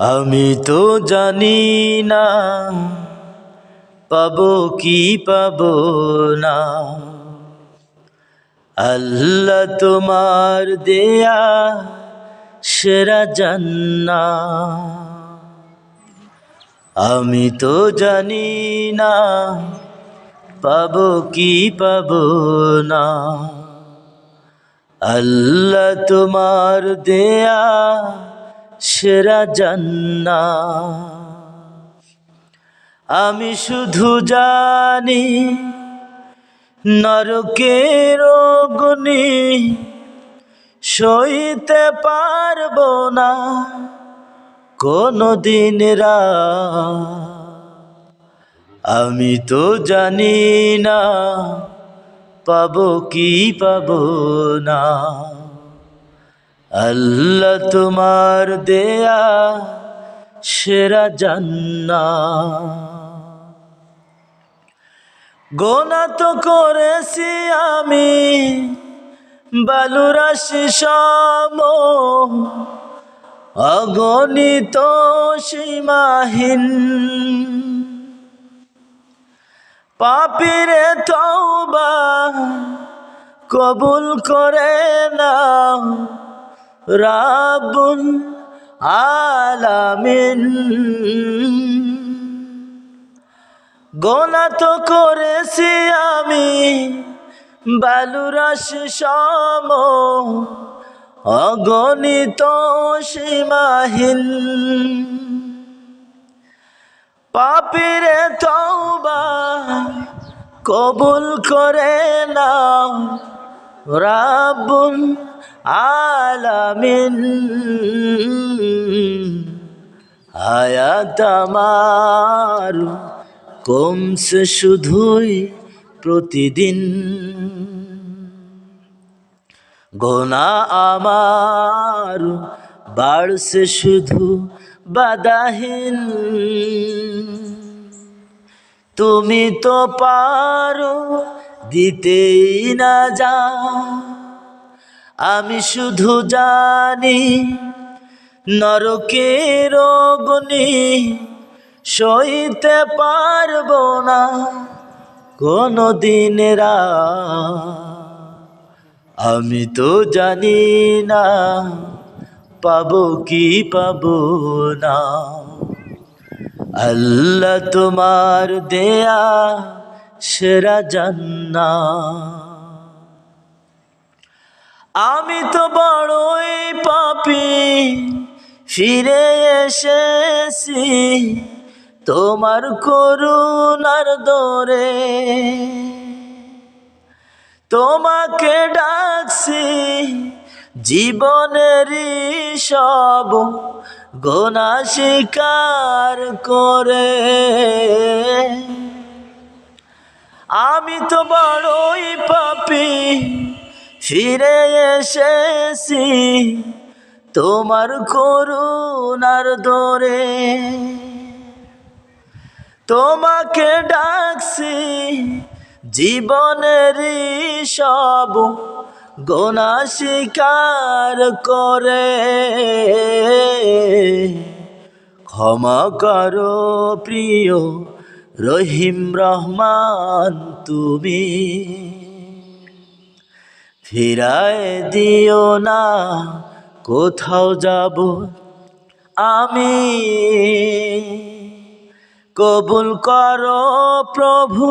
আমি তো জানি না পাবো কি পাবো না, আল্লাহ তোমার দেয়া সেরা জান্নাত। আমি তো জানি না পাবো কি পাবো না, আল্লাহ তোমার দেয়া সেরা জান্নাত। আমি শুধু জানি নরকের অগ্নি সইতে পারবো না কোনদিন রাত। আমি তো জানি না পাবো কি পাবো না, আল্লাহ তোমার দেয়া সেরা জান্নাত। গোনা তো করেছি আমি বালুরাশি সম, অগণিত সীমাহীন। পাপীরে তওবা কবুল করে নাও রাব্বুল আলামিন। গোনা তো করেছি আমি বালুরাশি সম, অগণিত সীমাহীন। পাপীরে তওবা কবুল করে নাও রাব্বুল আলামিন। হায়াত আমার কমছে শুধুই প্রতিদিন, গোনা আমার বাড়ছে শুধু বাধাহীন। তুমি তো পারো দিতেই না যা, আমি শুধু জানি নরকের অগ্নি সইতে পারবো না কোনদিন রাত। আমি তো জানি না পাবো কি পাবো না, আল্লাহ তোমার দেয়া সেরা জান্নাত। আমি তো বড়ই পাপী ফিরে এসেছি তোমার করুণার দরে, তোমাকে ডাকছি জীবনেরই সব গোনা স্বীকার করে। আমি তো বড়ই পাপী ফিরে এসেছি তোমার করুণার দরে, তোমাকে ডাকছি জীবনেরই সব গোনা স্বীকার করে। ক্ষমা করো প্রিয় রহিম রহমান তুমি, ফিরায় দিও না কোথাও যাব আমি। কবুল করো প্রভু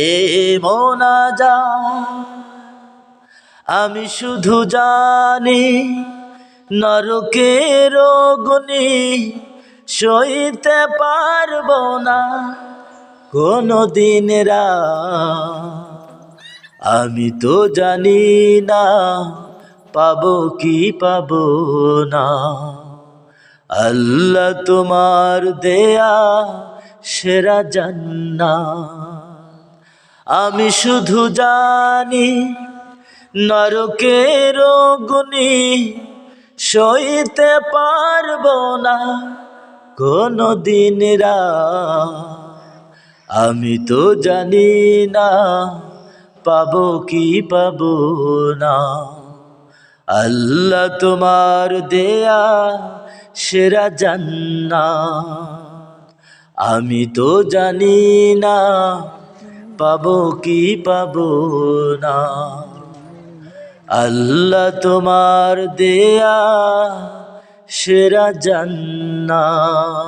এ মোনাজাত। আমি শুধু জানি নরকের অগ্নি সইতে পারবো না কোনদিন রাত। আমি তো জানি না পাবো কি পাবো না, আল্লাহ তোমার দেয়া সেরা জান্নাত। আমি শুধু জানি নরকের অগ্নি সইতে পারবো না কোনদিন রাত। আমি তো জানি না পাবো কি পাবো না, আল্লাহ তোমার দেয়া সেরা জান্নাত। আমি তো জানি না পাবো কি পাবো না, আল্লাহ তোমার দেয়া সেরা জান্নাত।